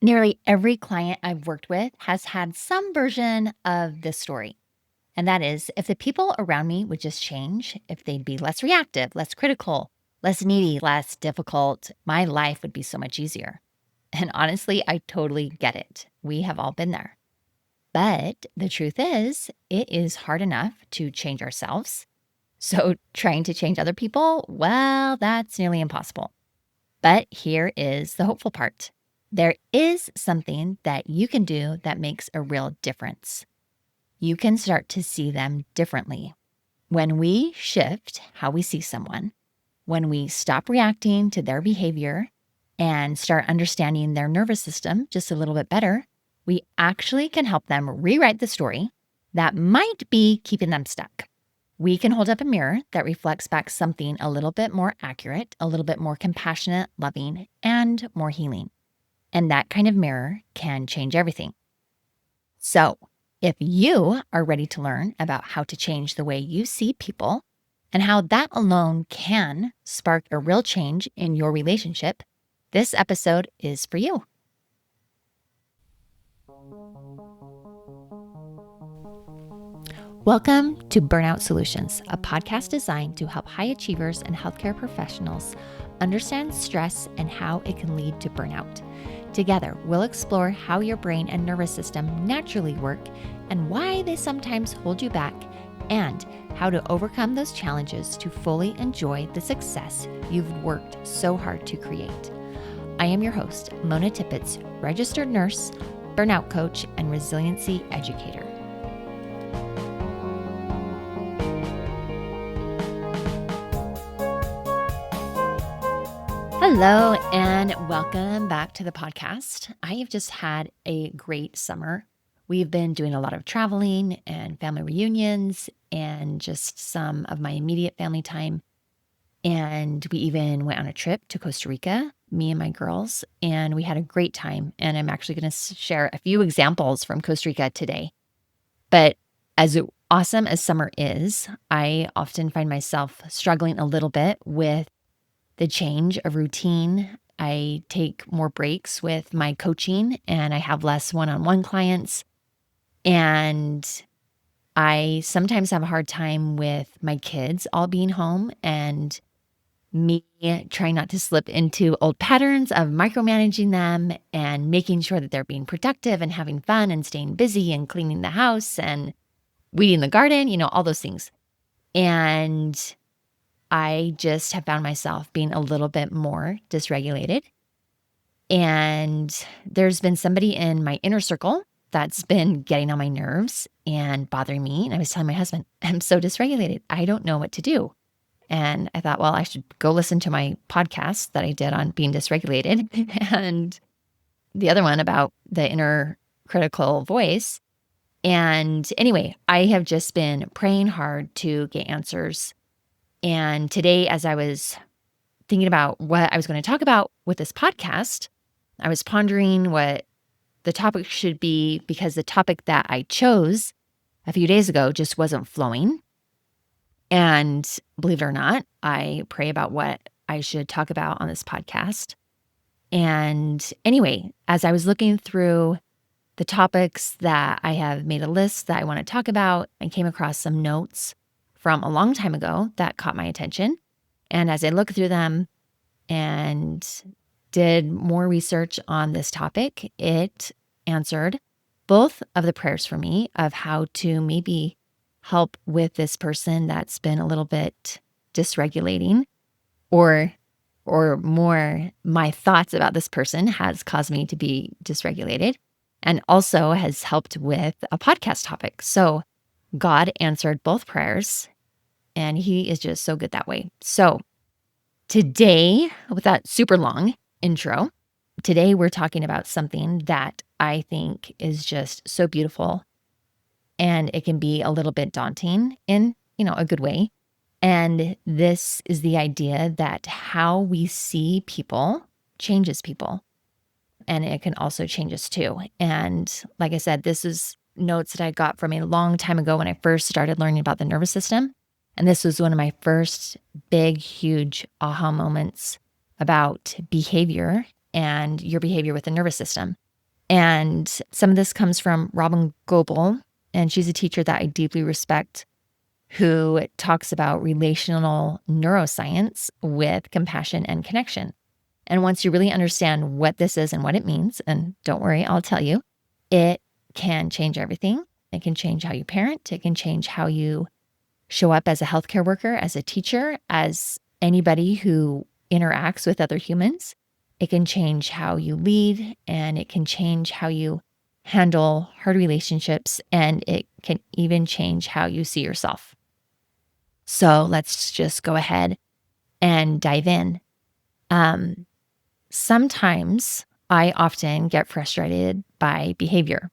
Nearly every client I've worked with has had some version of this story. And that is, if the people around me would just change, if they'd be less reactive, less critical, less needy, less difficult, my life would be so much easier. And honestly, I totally get it. We have all been there. But the truth is, it is hard enough to change ourselves. So trying to change other people, well, that's nearly impossible. But here is the hopeful part. There is something that you can do that makes a real difference. You can start to see them differently. When we shift how we see someone, when we stop reacting to their behavior and start understanding their nervous system just a little bit better, we actually can help them rewrite the story that might be keeping them stuck. We can hold up a mirror that reflects back something a little bit more accurate, a little bit more compassionate, loving, and more healing. And that kind of mirror can change everything. So, if you are ready to learn about how to change the way you see people and how that alone can spark a real change in your relationship, this episode is for you. Welcome to Burnout Solutions, a podcast designed to help high achievers and healthcare professionals understand stress and how it can lead to burnout. Together, we'll explore how your brain and nervous system naturally work and why they sometimes hold you back, and how to overcome those challenges to fully enjoy the success you've worked so hard to create. I am your host, Mona Tippett, registered nurse, burnout coach, and resiliency educator. Hello, and welcome back to the podcast. I have just had a great summer. We've been doing a lot of traveling and family reunions and just some of my immediate family time. And we even went on a trip to Costa Rica, me and my girls, and we had a great time. And I'm actually going to share a few examples from Costa Rica today. But as awesome as summer is, I often find myself struggling a little bit with the change of routine. I take more breaks with my coaching and I have less one-on-one clients. And I sometimes have a hard time with my kids all being home and me trying not to slip into old patterns of micromanaging them and making sure that they're being productive and having fun and staying busy and cleaning the house and weeding the garden, all those things. And I just have found myself being a little bit more dysregulated. And there's been somebody in my inner circle that's been getting on my nerves and bothering me. And I was telling my husband, I'm so dysregulated. I don't know what to do. And I thought, well, I should go listen to my podcast that I did on being dysregulated and the other one about the inner critical voice. And anyway, I have just been praying hard to get answers. And today, as I was thinking about what I was going to talk about with this podcast, I was pondering what the topic should be, because the topic that I chose a few days ago just wasn't flowing. And believe it or not, I pray about what I should talk about on this podcast. And anyway, as I was looking through the topics that I have made a list that I want to talk about, I came across some notes from a long time ago that caught my attention. And as I looked through them and did more research on this topic, it answered both of the prayers for me of how to maybe help with this person that's been a little bit dysregulating, or more, my thoughts about this person has caused me to be dysregulated, and also has helped with a podcast topic. So God answered both prayers, and he is just so good that way. So today, with that super long intro, today we're talking about something that I think is just so beautiful, and it can be a little bit daunting in, a good way. And this is the idea that how we see people changes people, and it can also change us too. And like I said, this is notes that I got from a long time ago when I first started learning about the nervous system. And this was one of my first big, huge aha moments about behavior and your behavior with the nervous system. And some of this comes from Robin Goebel, and she's a teacher that I deeply respect, who talks about relational neuroscience with compassion and connection. And once you really understand what this is and what it means, and don't worry, I'll tell you, it can change everything. It can change how you parent. It can change how you show up as a healthcare worker, as a teacher, as anybody who interacts with other humans. It can change how you lead, and it can change how you handle hard relationships, and it can even change how you see yourself. So let's just go ahead and dive in. Sometimes I often get frustrated by behavior.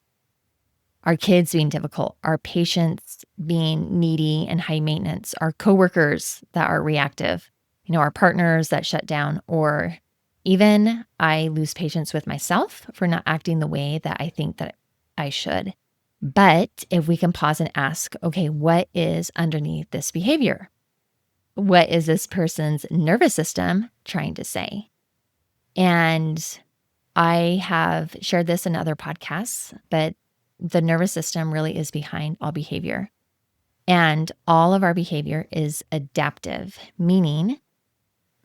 Our kids being difficult, our patients being needy and high maintenance, our coworkers that are reactive, our partners that shut down, or even I lose patience with myself for not acting the way that I think that I should. But if we can pause and ask, okay, what is underneath this behavior? What is this person's nervous system trying to say? And I have shared this in other podcasts, but the nervous system really is behind all behavior. And all of our behavior is adaptive, meaning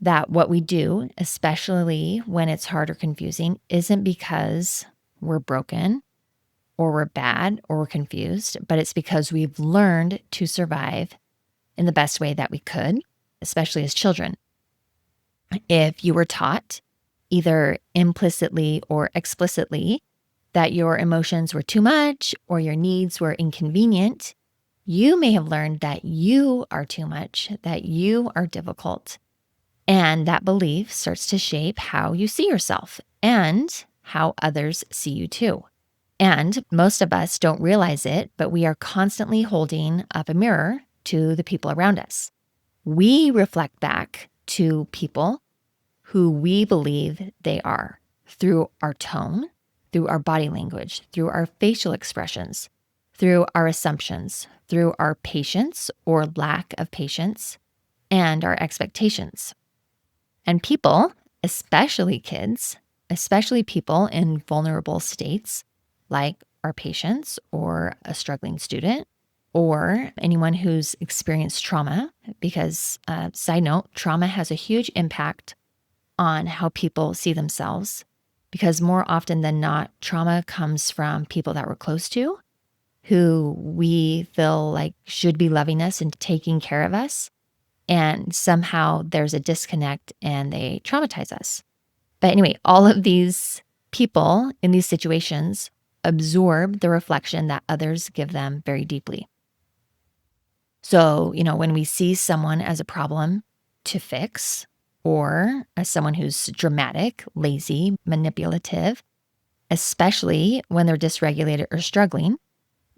that what we do, especially when it's hard or confusing, isn't because we're broken or we're bad or we're confused, but it's because we've learned to survive in the best way that we could, especially as children. If you were taught either implicitly or explicitly that your emotions were too much or your needs were inconvenient, you may have learned that you are too much, that you are difficult. And that belief starts to shape how you see yourself and how others see you too. And most of us don't realize it, but we are constantly holding up a mirror to the people around us. We reflect back to people who we believe they are through our tone, through our body language, through our facial expressions, through our assumptions, through our patience or lack of patience, and our expectations. And people, especially kids, especially people in vulnerable states, like our patients or a struggling student, or anyone who's experienced trauma, because, side note, trauma has a huge impact on how people see themselves, because more often than not, trauma comes from people that we're close to, who we feel like should be loving us and taking care of us. And somehow there's a disconnect and they traumatize us. But anyway, all of these people in these situations absorb the reflection that others give them very deeply. So, when we see someone as a problem to fix, or as someone who's dramatic, lazy, manipulative, especially when they're dysregulated or struggling,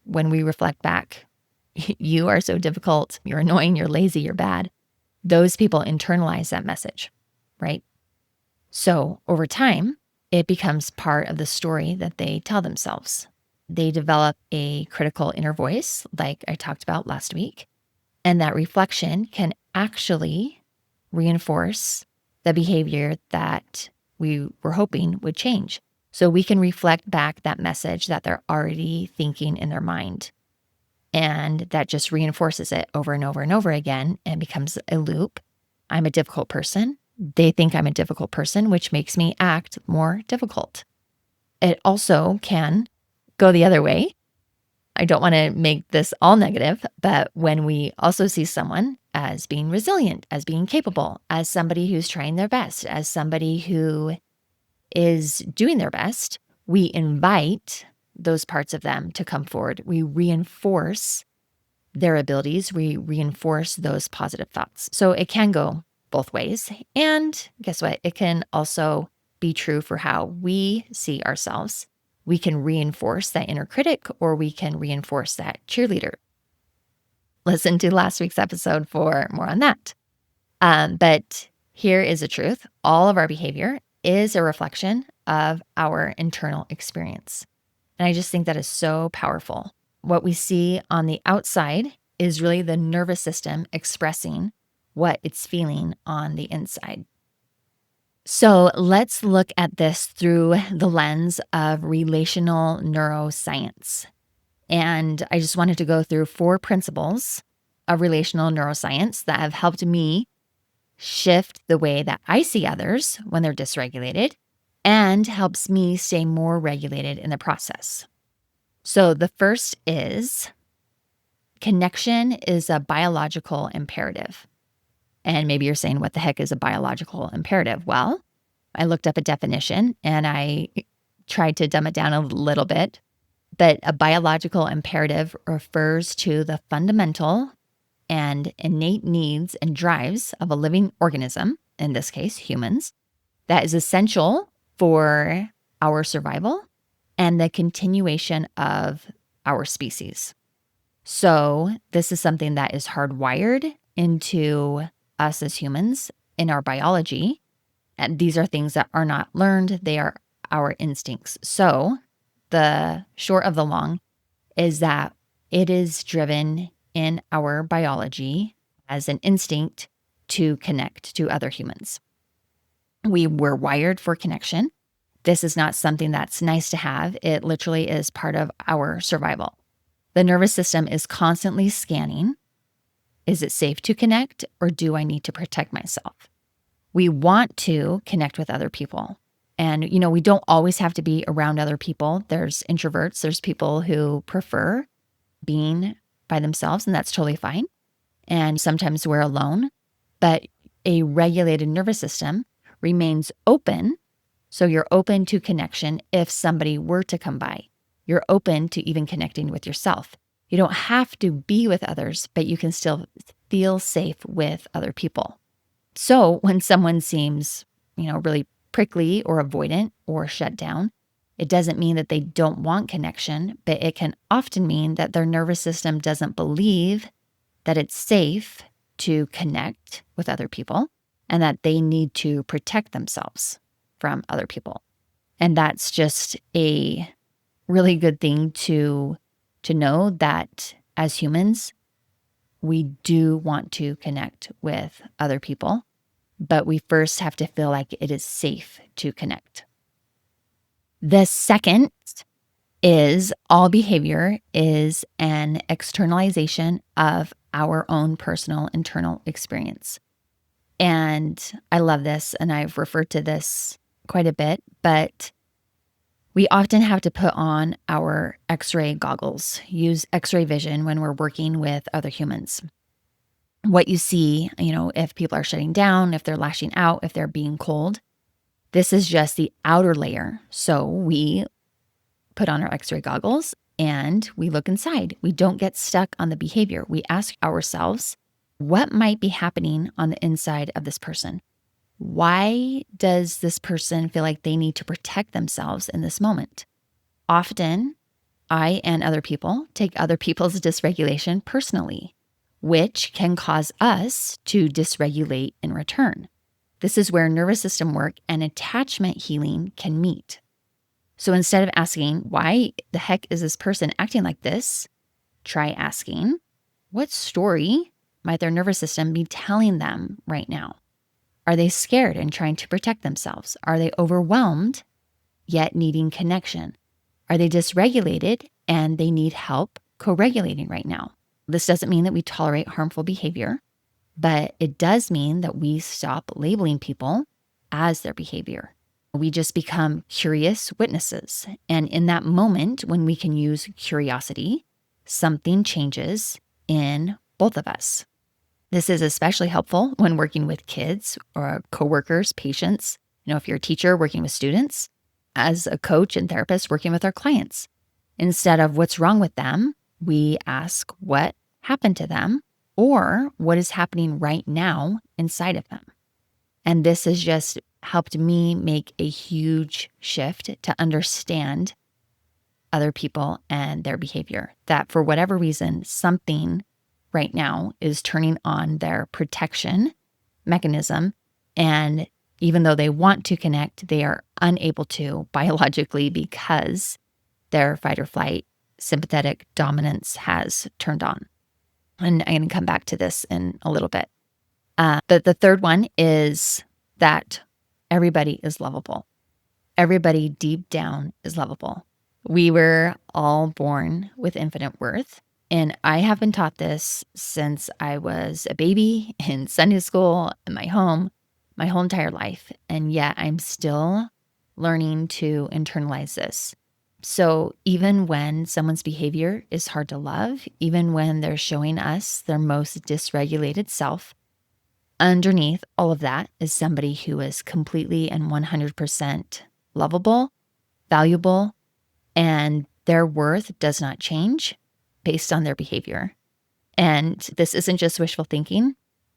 when we reflect back, you are so difficult, you're annoying, you're lazy, you're bad. Those people internalize that message, right? So over time, it becomes part of the story that they tell themselves. They develop a critical inner voice, like I talked about last week, and that reflection can actually reinforce the behavior that we were hoping would change. So we can reflect back that message that they're already thinking in their mind. And that just reinforces it over and over and over again and becomes a loop. I'm a difficult person. They think I'm a difficult person, which makes me act more difficult. It also can go the other way. I don't want to make this all negative, but when we also see someone as being resilient, as being capable, as somebody who's trying their best, as somebody who is doing their best, we invite those parts of them to come forward. We reinforce their abilities. We reinforce those positive thoughts. So it can go both ways. And guess what? It can also be true for how we see ourselves. We can reinforce that inner critic, or we can reinforce that cheerleader. Listen to last week's episode for more on that. But here is the truth. All of our behavior is a reflection of our internal experience. And I just think that is so powerful. What we see on the outside is really the nervous system expressing what it's feeling on the inside. So let's look at this through the lens of relational neuroscience. And I just wanted to go through 4 principles of relational neuroscience that have helped me shift the way that I see others when they're dysregulated and helps me stay more regulated in the process. So the first is connection is a biological imperative. And maybe you're saying, what the heck is a biological imperative? Well, I looked up a definition and I tried to dumb it down a little bit. But a biological imperative refers to the fundamental and innate needs and drives of a living organism, in this case, humans, that is essential for our survival and the continuation of our species. So, this is something that is hardwired into us as humans in our biology. And these are things that are not learned, they are our instincts. So, the short of the long is that it is driven in our biology as an instinct to connect to other humans. We were wired for connection. This is not something that's nice to have. It literally is part of our survival. The nervous system is constantly scanning. Is it safe to connect, or do I need to protect myself? We want to connect with other people. And, we don't always have to be around other people. There's introverts, there's people who prefer being by themselves, and that's totally fine. And sometimes we're alone, but a regulated nervous system remains open. So you're open to connection if somebody were to come by. You're open to even connecting with yourself. You don't have to be with others, but you can still feel safe with other people. So when someone seems, really prickly or avoidant or shut down, it doesn't mean that they don't want connection, but it can often mean that their nervous system doesn't believe that it's safe to connect with other people and that they need to protect themselves from other people. And that's just a really good thing to know, that as humans, we do want to connect with other people, but we first have to feel like it is safe to connect. The second is all behavior is an externalization of our own personal internal experience. And I love this, and I've referred to this quite a bit, but we often have to put on our X-ray goggles, use X-ray vision when we're working with other humans. What you see, if people are shutting down, if they're lashing out, if they're being cold, this is just the outer layer. So we put on our X-ray goggles and we look inside. We don't get stuck on the behavior. We ask ourselves, what might be happening on the inside of this person? Why does this person feel like they need to protect themselves in this moment? Often, I and other people take other people's dysregulation personally, which can cause us to dysregulate in return. This is where nervous system work and attachment healing can meet. So instead of asking, why the heck is this person acting like this? Try asking, what story might their nervous system be telling them right now? Are they scared and trying to protect themselves? Are they overwhelmed yet needing connection? Are they dysregulated and they need help co-regulating right now? This doesn't mean that we tolerate harmful behavior, but it does mean that we stop labeling people as their behavior. We just become curious witnesses. And in that moment, when we can use curiosity, something changes in both of us. This is especially helpful when working with kids or coworkers, patients. If you're a teacher working with students, as a coach and therapist working with our clients. Instead of what's wrong with them, we ask what happened to them or what is happening right now inside of them. And this has just helped me make a huge shift to understand other people and their behavior. That for whatever reason, something right now is turning on their protection mechanism. And even though they want to connect, they are unable to biologically because their fight or flight sympathetic dominance has turned on. And I'm going to come back to this in a little bit. But the third one is that everybody is lovable. Everybody deep down is lovable. We were all born with infinite worth. And I have been taught this since I was a baby in Sunday school, in my home, my whole entire life. And yet I'm still learning to internalize this. So even when someone's behavior is hard to love, even when they're showing us their most dysregulated self, underneath all of that is somebody who is completely and 100% lovable, valuable, and their worth does not change based on their behavior. And this isn't just wishful thinking.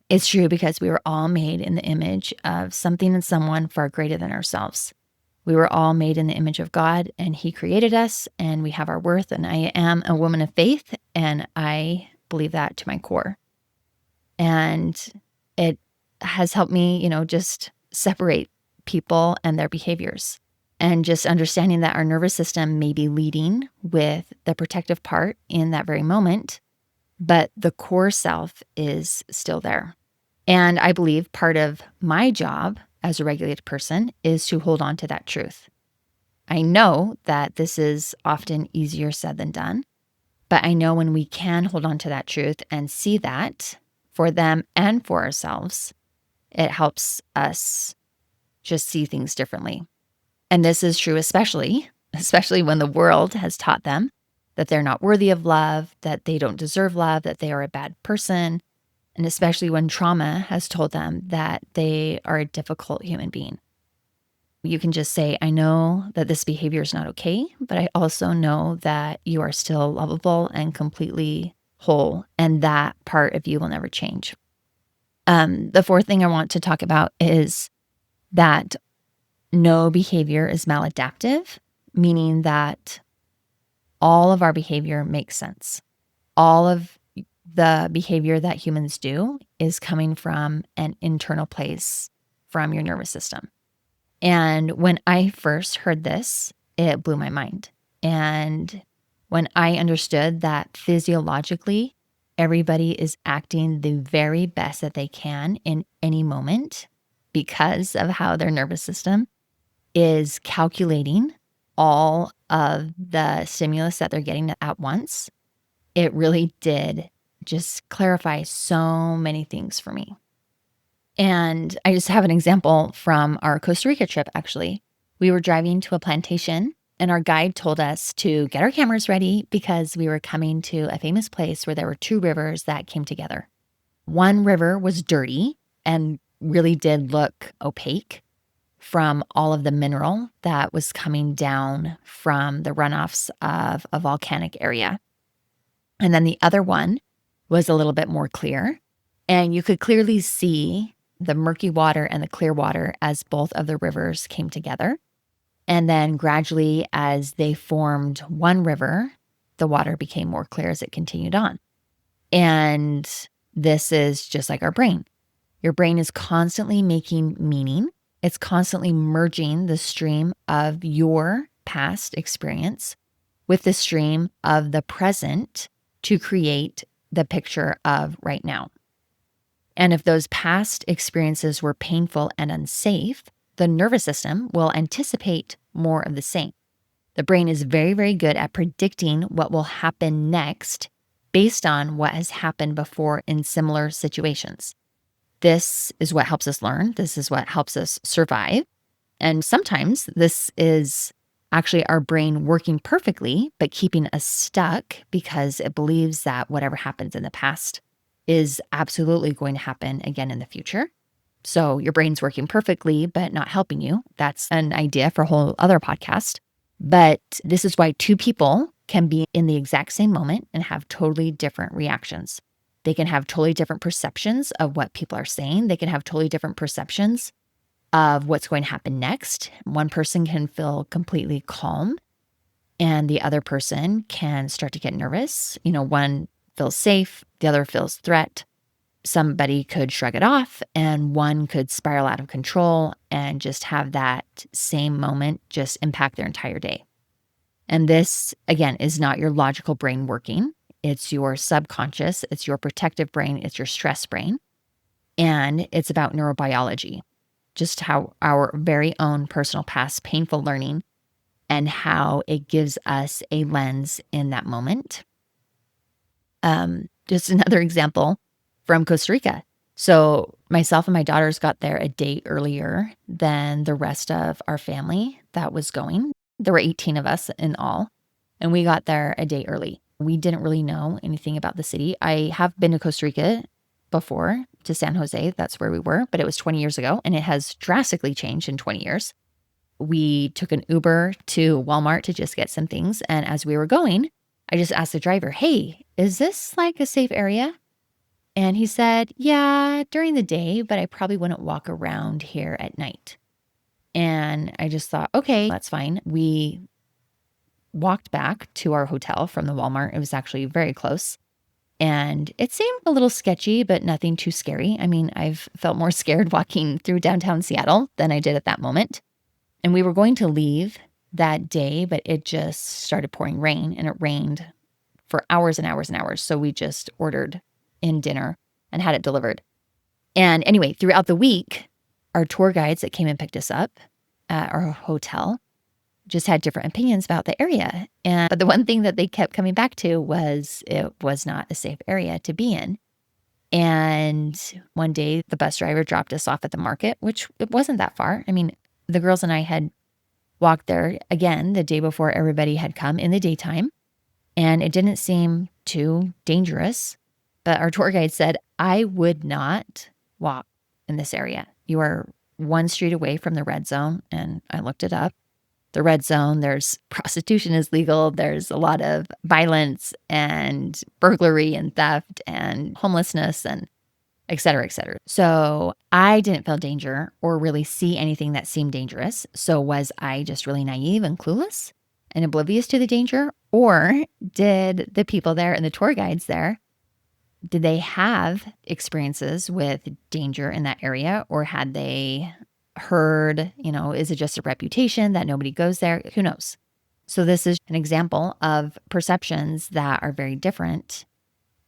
It's true because we were all made in the image of something and someone far greater than ourselves. We were all made in the image of God, and He created us, and we have our worth. And I am a woman of faith, and I believe that to my core. And it has helped me, just separate people and their behaviors. And just understanding that our nervous system may be leading with the protective part in that very moment, but the core self is still there. And I believe part of my job as a regulated person is to hold on to that truth. I know that this is often easier said than done, but I know when we can hold on to that truth and see that for them and for ourselves, it helps us just see things differently. And this is true especially when the world has taught them that they're not worthy of love, that they don't deserve love, that they are a bad person, and especially when trauma has told them that they are a difficult human being. You can just say, I know that this behavior is not okay, but I also know that you are still lovable and completely whole, and that part of you will never change. The fourth thing I want to talk about is that no behavior is maladaptive, meaning that all of our behavior makes sense. All of the behavior that humans do is coming from an internal place from your nervous system. And when I first heard this, it blew my mind. And when I understood that physiologically, everybody is acting the very best that they can in any moment because of how their nervous system is calculating all of the stimulus that they're getting at once, it really did just clarify so many things for me. And I just have an example from our Costa Rica trip, actually. We were driving to a plantation, and our guide told us to get our cameras ready because we were coming to a famous place where there were two rivers that came together. One river was dirty and really did look opaque from all of the mineral that was coming down from the runoffs of a volcanic area. And then the other one was a little bit more clear, and you could clearly see the murky water and the clear water as both of the rivers came together. And then gradually, as they formed one river, the water became more clear as it continued on. And this is just like our brain. Your brain is constantly making meaning. It's constantly merging the stream of your past experience with the stream of the present to create the picture of right now. And if those past experiences were painful and unsafe, the nervous system will anticipate more of the same. The brain is very, very good at predicting what will happen next based on what has happened before in similar situations. This is what helps us learn. This is what helps us survive. And sometimes this is actually our brain working perfectly, but keeping us stuck because it believes that whatever happens in the past is absolutely going to happen again in the future. So your brain's working perfectly, but not helping you. That's an idea for a whole other podcast. But this is why two people can be in the exact same moment and have totally different reactions. They can have totally different perceptions of what people are saying. They can have totally different perceptions of what's going to happen next. One person can feel completely calm and the other person can start to get nervous. One feels safe, the other feels threat. Somebody could shrug it off and one could spiral out of control and just have that same moment just impact their entire day. And this, again, is not your logical brain working. It's your subconscious, it's your protective brain, it's your stress brain, and it's about neurobiology. just how our very own personal past painful learning and how it gives us a lens in that moment. Just another example from Costa Rica. So myself and my daughters got there a day earlier than the rest of our family that was going. There were 18 of us in all, and we got there a day early. We didn't really know anything about the city. I have been to Costa Rica before, to San Jose. That's where we were, but it was 20 years ago, and it has drastically changed in 20 years. We took an Uber to Walmart to just get some things, and as we were going, I just asked the driver, "Hey, is this like a safe area?" And he said, "Yeah, during the day, but I probably wouldn't walk around here at night." And I just thought, okay, that's fine. We walked back to our hotel from the Walmart. It was actually very close. And it seemed a little sketchy, but nothing too scary. I mean, I've felt more scared walking through downtown Seattle than I did at that moment. And we were going to leave that day, but it just started pouring rain, and it rained for hours and hours and hours. So we just ordered in dinner and had it delivered. And anyway, throughout the week, our tour guides that came and picked us up at our hotel just had different opinions about the area. But the one thing that they kept coming back to was it was not a safe area to be in. And one day the bus driver dropped us off at the market, which it wasn't that far. I mean, the girls and I had walked there again the day before everybody had come in the daytime, and it didn't seem too dangerous. But our tour guide said, "I would not walk in this area. You are one street away from the red zone." And I looked it up. The red zone, there's prostitution is legal. There's a lot of violence and burglary and theft and homelessness and et cetera, et cetera. So I didn't feel danger or really see anything that seemed dangerous. So was I just really naive and clueless and oblivious to the danger? Or did the people there and the tour guides there, did they have experiences with danger in that area? Or had they heard, is it just a reputation that nobody goes there? Who knows? So this is an example of perceptions that are very different.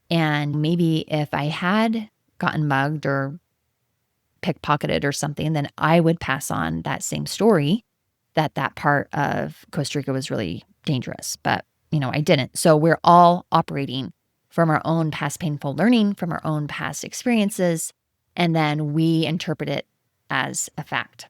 And maybe if I had gotten mugged or pickpocketed or something, then I would pass on that same story that that part of Costa Rica was really dangerous. But, I didn't. So we're all operating from our own past painful learning, from our own past experiences, and then we interpret it as a fact.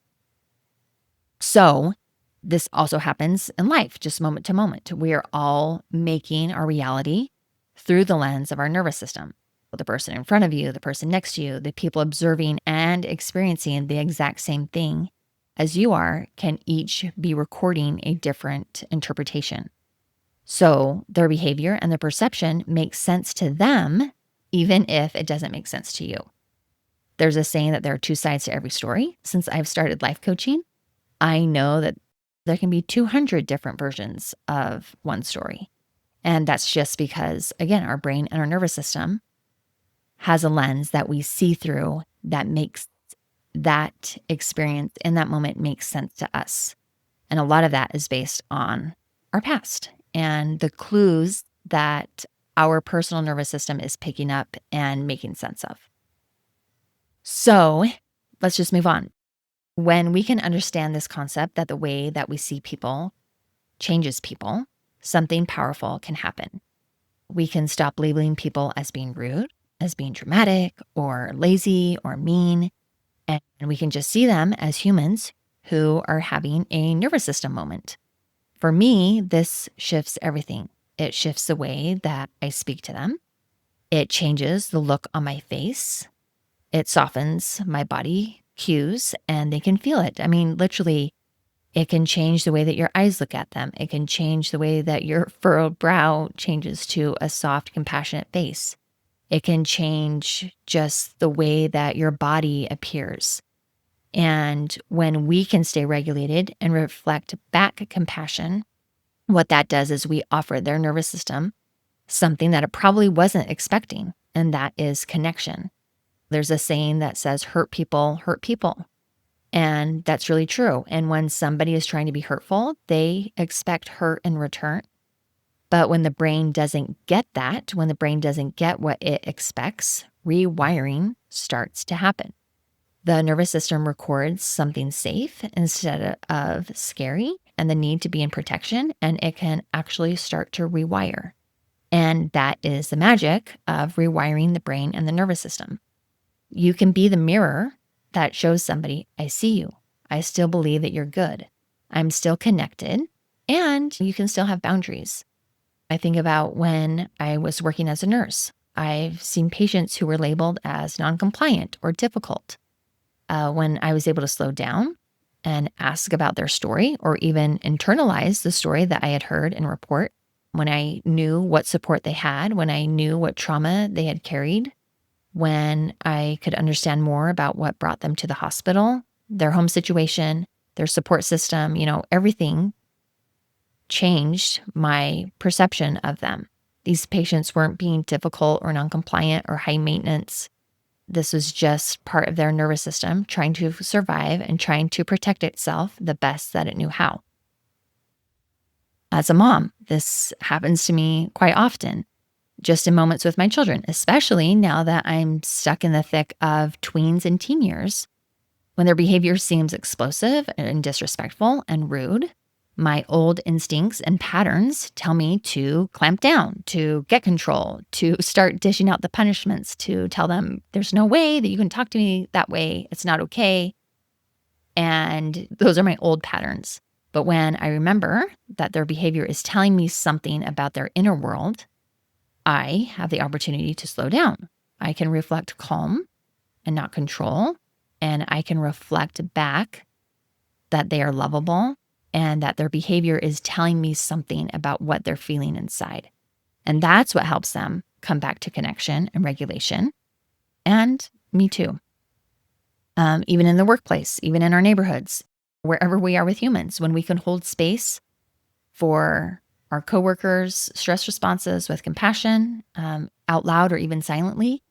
So this also happens in life, just moment to moment. We are all making our reality through the lens of our nervous system. The person in front of you, the person next to you, the people observing and experiencing the exact same thing as you are can each be recording a different interpretation. So their behavior and their perception makes sense to them, even if it doesn't make sense to you. There's a saying that there are two sides to every story. Since I've started life coaching, I know that there can be 200 different versions of one story. And that's just because, again, our brain and our nervous system has a lens that we see through that makes that experience in that moment makes sense to us. And a lot of that is based on our past and the clues that our personal nervous system is picking up and making sense of. So let's just move on. When we can understand this concept that the way that we see people changes people, something powerful can happen. We can stop labeling people as being rude, as being dramatic or lazy or mean, and we can just see them as humans who are having a nervous system moment. For me, this shifts everything. It shifts the way that I speak to them. It changes the look on my face. It softens my body cues and they can feel it. I mean, literally, it can change the way that your eyes look at them. It can change the way that your furrowed brow changes to a soft, compassionate face. It can change just the way that your body appears. And when we can stay regulated and reflect back compassion, what that does is we offer their nervous system something that it probably wasn't expecting, and that is connection. There's a saying that says, hurt people hurt people. And that's really true. And when somebody is trying to be hurtful, they expect hurt in return. But when the brain doesn't get that, when the brain doesn't get what it expects, rewiring starts to happen. The nervous system records something safe instead of scary and the need to be in protection, and it can actually start to rewire. And that is the magic of rewiring the brain and the nervous system. You can be the mirror that shows somebody, I see you. I still believe that you're good. I'm still connected, and you can still have boundaries. I think about when I was working as a nurse. I've seen patients who were labeled as non-compliant or difficult. When I was able to slow down and ask about their story or even internalize the story that I had heard and report, when I knew what support they had, when I knew what trauma they had carried, when I could understand more about what brought them to the hospital, their home situation, their support system, everything changed my perception of them. These patients weren't being difficult or non-compliant or high maintenance. This was just part of their nervous system trying to survive and trying to protect itself the best that it knew how. As a mom, this happens to me quite often, just in moments with my children, especially now that I'm stuck in the thick of tweens and teen years. When their behavior seems explosive and disrespectful and rude, my old instincts and patterns tell me to clamp down, to get control, to start dishing out the punishments, to tell them there's no way that you can talk to me that way. It's not okay. And those are my old patterns. But when I remember that their behavior is telling me something about their inner world, I have the opportunity to slow down. I can reflect calm and not control. And I can reflect back that they are lovable and that their behavior is telling me something about what they're feeling inside. And that's what helps them come back to connection and regulation. And me too. Even in the workplace, even in our neighborhoods, wherever we are with humans, when we can hold space for our coworkers' stress responses with compassion, out loud or even silently,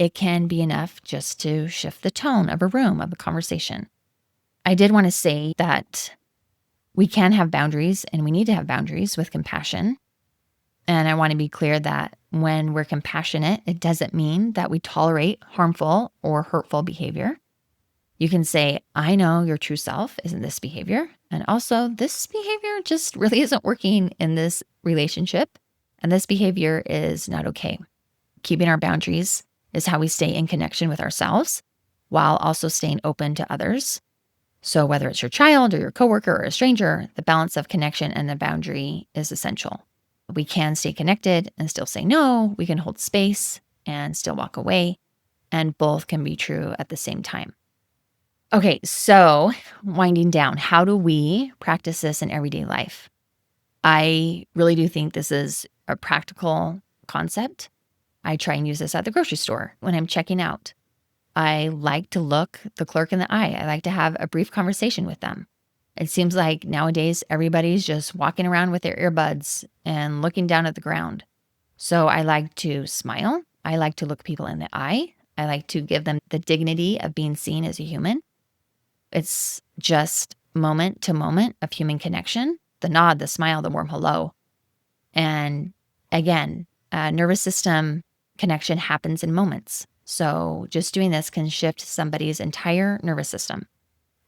it can be enough just to shift the tone of a room, of a conversation. I did want to say that we can have boundaries and we need to have boundaries with compassion. And I want to be clear that when we're compassionate, it doesn't mean that we tolerate harmful or hurtful behavior. You can say, I know your true self isn't this behavior. And also, this behavior just really isn't working in this relationship. And this behavior is not okay. Keeping our boundaries is how we stay in connection with ourselves while also staying open to others. So whether it's your child or your coworker or a stranger, the balance of connection and the boundary is essential. We can stay connected and still say no. We can hold space and still walk away. And both can be true at the same time. Okay, so winding down, how do we practice this in everyday life? I really do think this is a practical concept. I try and use this at the grocery store when I'm checking out. I like to look the clerk in the eye. I like to have a brief conversation with them. It seems like nowadays everybody's just walking around with their earbuds and looking down at the ground. So I like to smile. I like to look people in the eye. I like to give them the dignity of being seen as a human. It's just moment to moment of human connection, the nod, the smile, the warm hello. And again, nervous system connection happens in moments. So just doing this can shift somebody's entire nervous system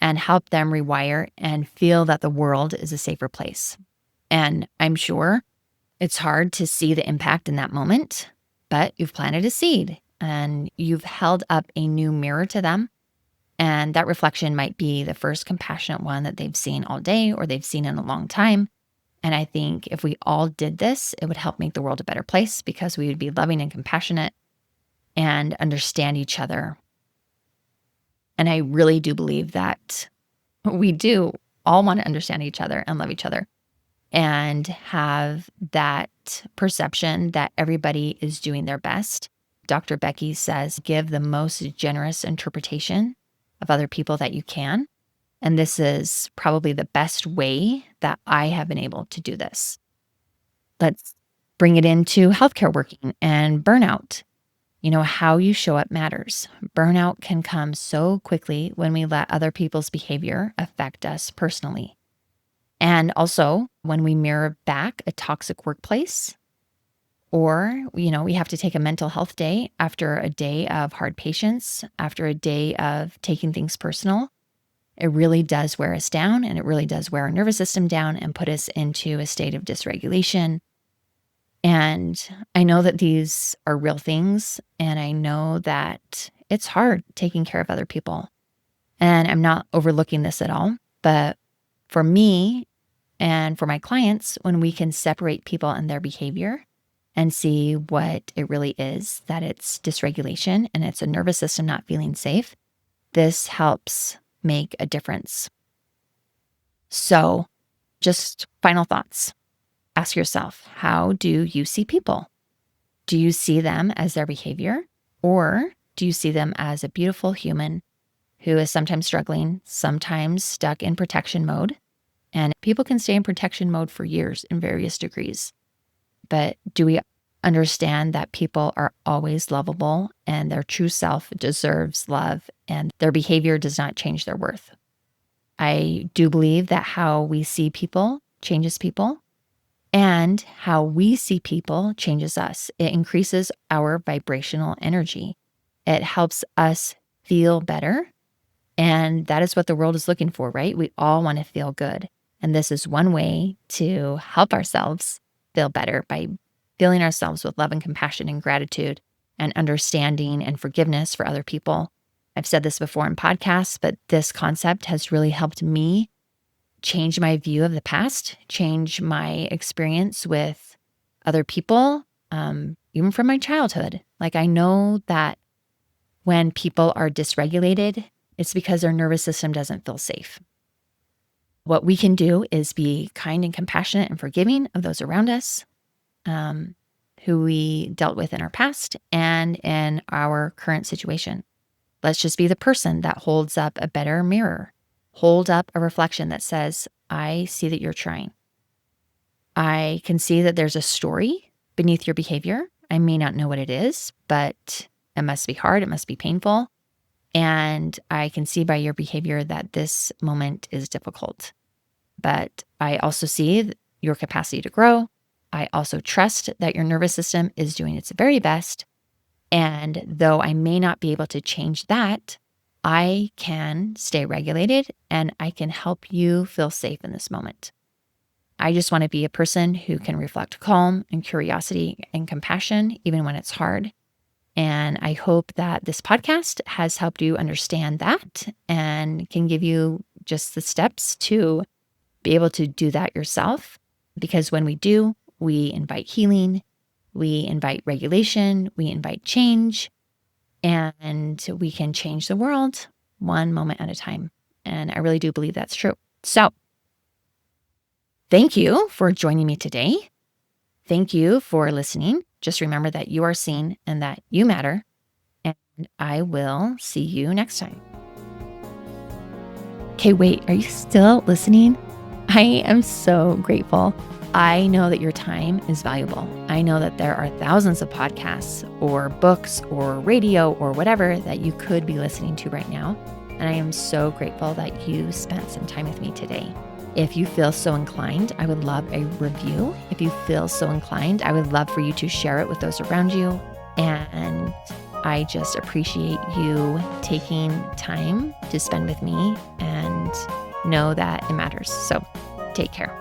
and help them rewire and feel that the world is a safer place. And I'm sure it's hard to see the impact in that moment, but you've planted a seed and you've held up a new mirror to them. And that reflection might be the first compassionate one that they've seen all day or they've seen in a long time. And I think if we all did this, it would help make the world a better place because we would be loving and compassionate and understand each other. And I really do believe that we do all want to understand each other and love each other and have that perception that everybody is doing their best. Dr. Becky says, give the most generous interpretation of other people that you can. And this is probably the best way that I have been able to do this. Let's bring it into healthcare working and burnout. How you show up matters. Burnout can come so quickly when we let other people's behavior affect us personally. And also when we mirror back a toxic workplace Or, we have to take a mental health day after a day of hard patience, after a day of taking things personal. It really does wear us down, and it really does wear our nervous system down and put us into a state of dysregulation. And I know that these are real things, and I know that it's hard taking care of other people. And I'm not overlooking this at all. But for me and for my clients, when we can separate people and their behavior and see what it really is, that it's dysregulation and it's a nervous system not feeling safe, this helps make a difference. So, just final thoughts. Ask yourself, how do you see people? Do you see them as their behavior, or do you see them as a beautiful human who is sometimes struggling, sometimes stuck in protection mode? And people can stay in protection mode for years in various degrees. But do we understand that people are always lovable and their true self deserves love and their behavior does not change their worth? I do believe that how we see people changes people, and how we see people changes us. It increases our vibrational energy. It helps us feel better. And that is what the world is looking for, right? We all want to feel good. And this is one way to help ourselves feel better, by filling ourselves with love and compassion and gratitude and understanding and forgiveness for other people. I've said this before in podcasts, but this concept has really helped me change my view of the past, change my experience with other people, even from my childhood. Like, I know that when people are dysregulated, it's because their nervous system doesn't feel safe. What we can do is be kind and compassionate and forgiving of those around us, who we dealt with in our past and in our current situation. Let's just be the person that holds up a better mirror. Hold up a reflection that says, I see that you're trying. I can see that there's a story beneath your behavior. I may not know what it is, but it must be hard. It must be painful. And I can see by your behavior that this moment is difficult. But I also see your capacity to grow. I also trust that your nervous system is doing its very best. And though I may not be able to change that, I can stay regulated and I can help you feel safe in this moment. I just want to be a person who can reflect calm and curiosity and compassion, even when it's hard. And I hope that this podcast has helped you understand that and can give you just the steps to be able to do that yourself. Because when we do, we invite healing, we invite regulation, we invite change, and we can change the world one moment at a time. And I really do believe that's true. So thank you for joining me today. Thank you for listening. Just remember that you are seen and that you matter. And I will see you next time. Okay, wait, are you still listening? I am so grateful. I know that your time is valuable. I know that there are thousands of podcasts or books or radio or whatever that you could be listening to right now. And I am so grateful that you spent some time with me today. If you feel so inclined, I would love a review. If you feel so inclined, I would love for you to share it with those around you. And I just appreciate you taking time to spend with me and know that it matters. So take care.